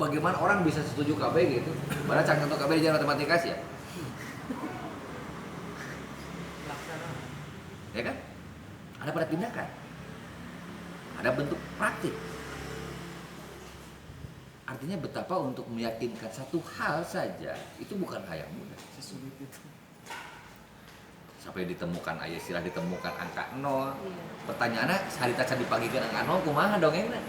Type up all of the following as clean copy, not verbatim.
bagaimana orang bisa setuju KB gitu? Padahal cak contoh KB di matematika sih ya. Ya kan? Ada pada tindakan. Ada bentuk praktik. Artinya betapa untuk meyakinkan satu hal saja itu bukan hal yang mudah. Sampai ditemukan ayat istilah ditemukan angka 0. Pertanyaannya harita can dipagikan angka 0 kumaha dongengna?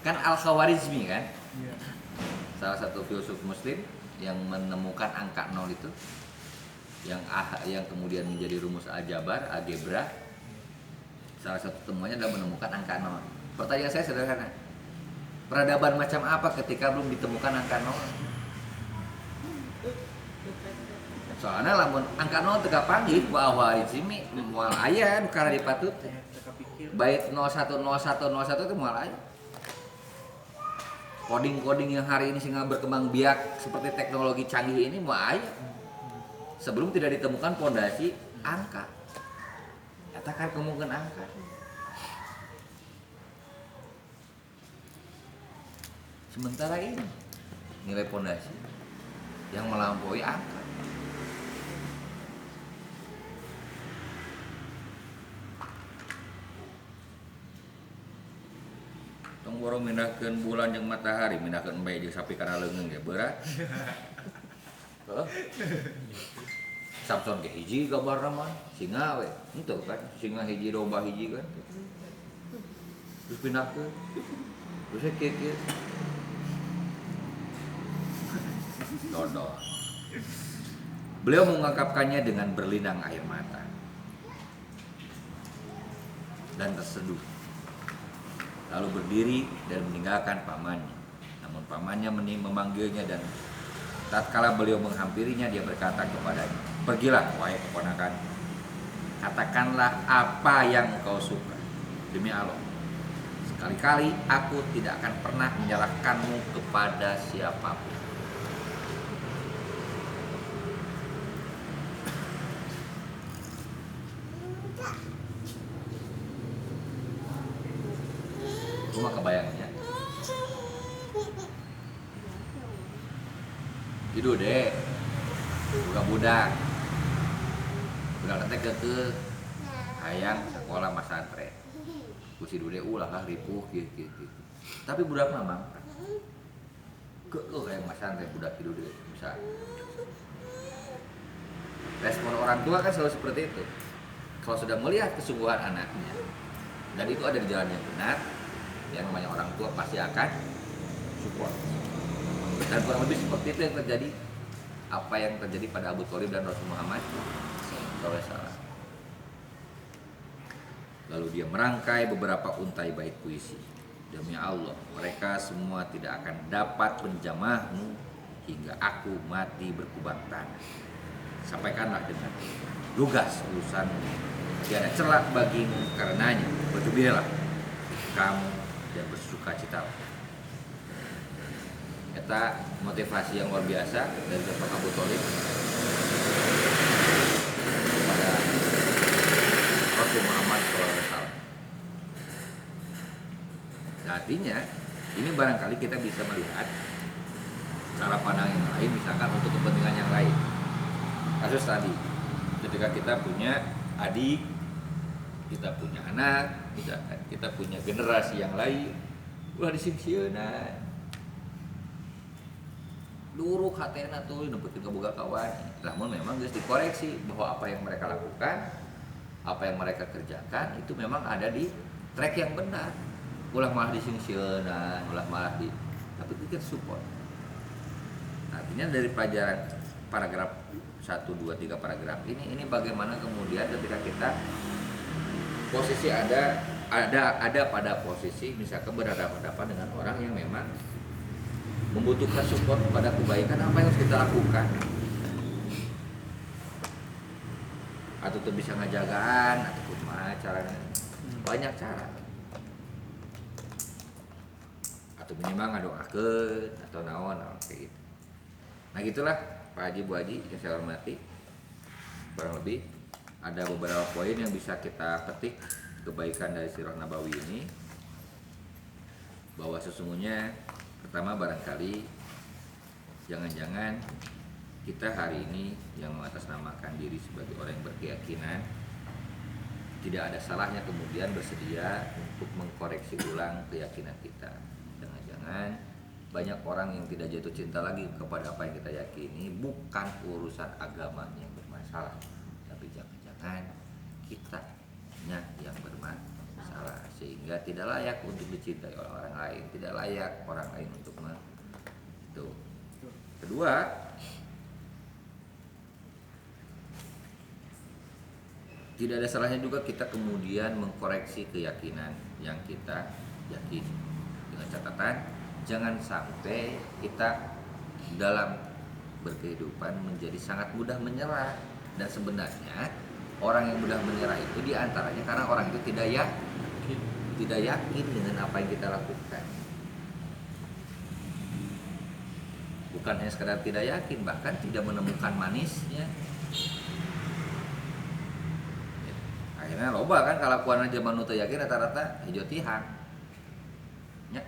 Kan Al-Khawarizmi kan? Salah satu filsuf muslim yang menemukan angka 0 itu yang kemudian menjadi rumus algebra. Salah satu temuannya adalah menemukan angka 0. Pertanyaan saya sederhana. Peradaban macam apa ketika belum ditemukan angka 0? Soalnya lamun angka 0 teka panggil ku Al-Khawarizmi moal aya nu karena dipatut bait 010101 itu moal aya. Coding-coding yang hari ini sehingga berkembang biak seperti teknologi canggih ini moal aya. Sebelum tidak ditemukan pondasi angka. Katakan kemungkinan angka. Sementara ini nilai pondasi yang melampaui angka. Tong borong mindahkeun bulan jeung matahari, mindahkeun embe jeung sapi kana leungeung ge berat. Heeh. Samson ge hiji gambarna mah, singa we. Henteu kan, singa hiji domba hiji kan. Terus pindahkeun. Terus kieu. Dodol. Beliau mengungkapkannya dengan berlinang air mata dan terseduh. Lalu berdiri dan meninggalkan pamannya. Namun pamannya memanggilnya dan tatkala beliau menghampirinya dia berkata kepadanya, "Pergilah wahai keponakan, katakanlah apa yang kau suka. Demi Allah, sekali-kali aku tidak akan pernah menyalahkanmu kepada siapapun." Cuma kebayangnya itu deh budak nanti ke hayang sekolah masantren kusi dude ulah lah ripuh gitu. Tapi budak mamang ke hayang masantren budak itu deh bisa. Respon orang tua kan selalu seperti itu. Kalau sudah melihat kesungguhan anaknya dan itu ada di jalan yang benar, yang namanya orang tua pasti akan support. Dan kurang lebih seperti itu yang terjadi, apa yang terjadi pada Abu Thalib dan Rasul Muhammad SAW. Lalu dia merangkai beberapa untai bait puisi. Demi Allah, mereka semua tidak akan dapat menjamahmu hingga aku mati berkubang tanah. Sampaikanlah dengan lugas urusanmu, tiada celak bagimu karenanya. Bergembiralah kamu dan bersukacitalah. Eta motivasi yang luar biasa dari Bapak Abu Thalib kepada Rasul Muhammad SAW. Artinya ini barangkali kita bisa melihat cara pandang yang lain, misalkan untuk kepentingan yang lain. Kasus tadi, ketika kita punya adik, kita punya anak, kita punya generasi yang lain, ulah disingsieunan. Luruk hatena tuh nempetin kaboga kawan. Namun memang harus dikoreksi bahwa apa yang mereka lakukan, apa yang mereka kerjakan itu memang ada di track yang benar. Ulah malah disingsieunan, ulah malah tapi kita support. Artinya dari pelajaran paragraf 1, 2, 3 paragraf ini bagaimana kemudian ketika kita posisi ada pada posisi misalkan berhadapan-hadapan dengan orang yang memang membutuhkan support pada kebaikan, apa yang harus kita lakukan? Atau tuh bisa ngajagaan atau kumaha caranya? Banyak cara. Atau minimal ngadoakeun atau naon kayak gitu. Nah gitulah Pak Haji Bu Haji yang saya hormati. Kurang lebih ada beberapa poin yang bisa kita petik kebaikan dari Sirah Nabawi ini. bahwa sesungguhnya pertama barangkali jangan-jangan kita hari ini yang mengatasnamakan diri sebagai orang yang berkeyakinan tidak ada salahnya kemudian bersedia untuk mengkoreksi ulang keyakinan kita. Jangan-jangan banyak orang yang tidak jatuh cinta lagi kepada apa yang kita yakini, bukan urusan agamanya yang bermasalah, tapi jangan-jangan kitanya yang bermasalah sehingga tidak layak untuk dicintai oleh orang lain, tidak layak orang lain untuk itu. Kedua, tidak ada salahnya juga kita kemudian mengkoreksi keyakinan yang kita yakini dengan catatan jangan sampai kita dalam berkehidupan menjadi sangat mudah menyerah. Dan sebenarnya orang yang mudah menyerah itu diantaranya karena orang itu tidak yakin dengan apa yang kita lakukan. Bukan hanya sekedar tidak yakin, bahkan tidak menemukan manisnya. Akhirnya loba kan kalakuan aja manu teu yakin rata-rata hijau tihang. Nya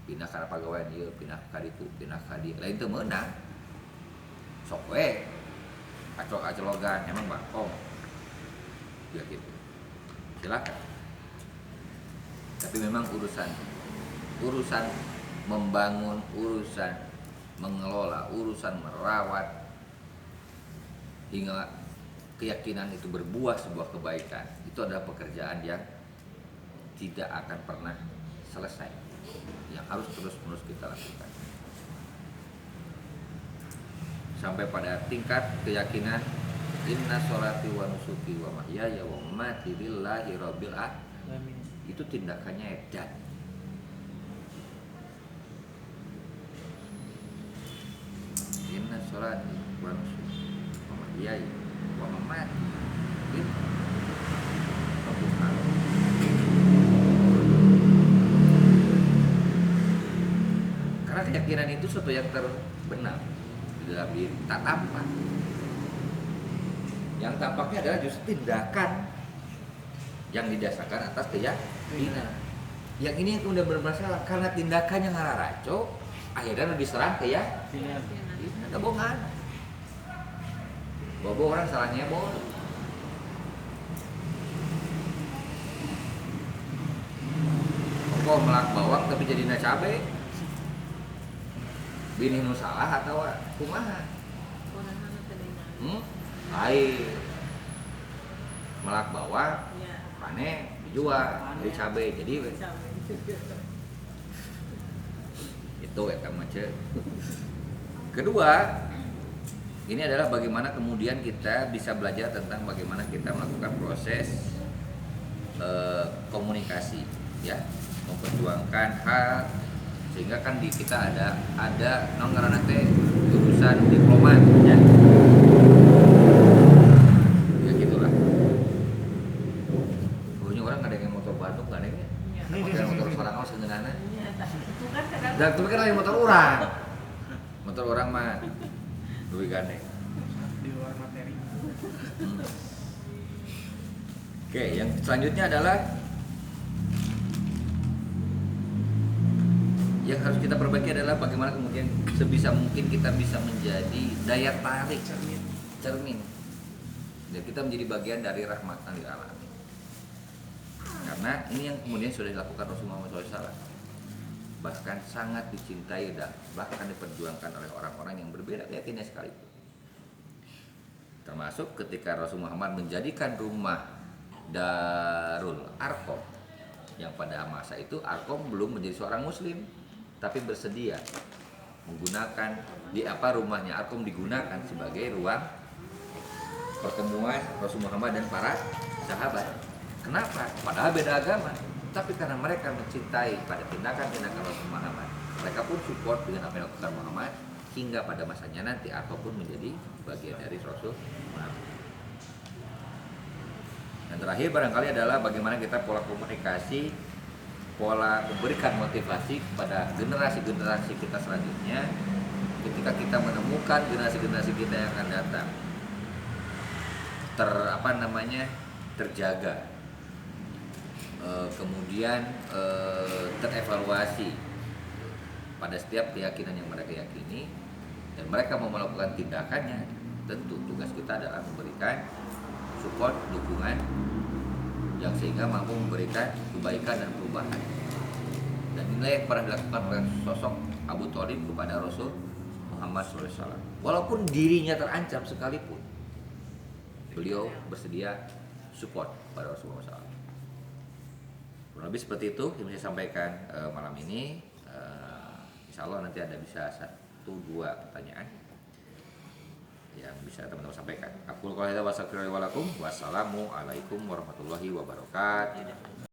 pindah ka pagawean ieu, pindah ka ditu, pindah ka dieu. Lain teu meunang. Sok we aclok-aclogan emang bakong. Ya gitu. Silakan. Tapi memang urusan membangun, urusan mengelola, urusan merawat hingga keyakinan itu berbuah sebuah kebaikan, itu adalah pekerjaan yang tidak akan pernah selesai, yang harus terus-menerus kita lakukan sampai pada tingkat keyakinan inna sholati wa nusuki wa mahyaya wa mamati lillahi rabbil alamin. Itu tindakannya edan. Inna sholati wa nusuki wa mahyaya wa mamati rabbil alamin. Karena keyakinan itu sesuatu yang terbenam di dalam diri, tak tampak. Yang tampaknya adalah justru tindakan yang didasarkan atas keyakinan. Yang ini yang kemudian bermasalah karena tindakannya ngararaco, akhirnya diserang keyakinan. Ada bohongan. Bobo orang salahnya bohong. Kok melak bawang tapi jadinya cabe. Bini nu salah atau kumaha? Lain melak bawang, panen dijual dari cabai jadi itu eta macet. Kedua, ini adalah bagaimana kemudian kita bisa belajar tentang bagaimana kita melakukan proses komunikasi, ya, memperjuangkan hal sehingga kan di kita ada nongkrong teh urusan diplomat, ya. Dan itu kan lagi motor orang mah duit gandeng di luar materi. Oke, yang selanjutnya adalah yang harus kita perbaiki adalah bagaimana kemudian sebisa mungkin kita bisa menjadi daya tarik cermin dan kita menjadi bagian dari rahmatan lil alamin. Karena ini yang kemudian sudah dilakukan Rasulullah SAW, bahkan sangat dicintai dan bahkan diperjuangkan oleh orang-orang yang berbeda keyakinannya sekalipun. Termasuk ketika Rasul Muhammad menjadikan rumah Darul Arqam, yang pada masa itu Arqam belum menjadi seorang muslim, tapi bersedia menggunakan rumahnya Arqam digunakan sebagai ruang pertemuan Rasul Muhammad dan para sahabat. Kenapa? Padahal beda agama, tapi karena mereka mencintai pada tindakan-tindakan Rasul Muhammad, mereka pun support dengan apa yang dilakukan Muhammad hingga pada masanya nanti ataupun menjadi bagian dari Rasul Muhammad. Dan terakhir barangkali adalah bagaimana kita pola komunikasi, pola memberikan motivasi kepada generasi-generasi kita selanjutnya ketika kita menemukan generasi-generasi kita yang akan datang terjaga, kemudian terevaluasi pada setiap keyakinan yang mereka yakini dan mereka mau melakukan tindakannya, tentu tugas kita adalah memberikan support, dukungan yang sehingga mampu memberikan kebaikan dan perubahan. Dan inilah yang pernah dilakukan oleh sosok Abu Thalib kepada Rasul Muhammad SAW. Walaupun dirinya terancam sekalipun, beliau bersedia support pada Rasulullah SAW. Kurang lebih seperti itu yang saya sampaikan malam ini. Insya Allah nanti ada bisa 1-2 pertanyaan yang bisa teman-teman sampaikan. Aku kalau ada wassalamualaikum warahmatullahi wabarakatuh.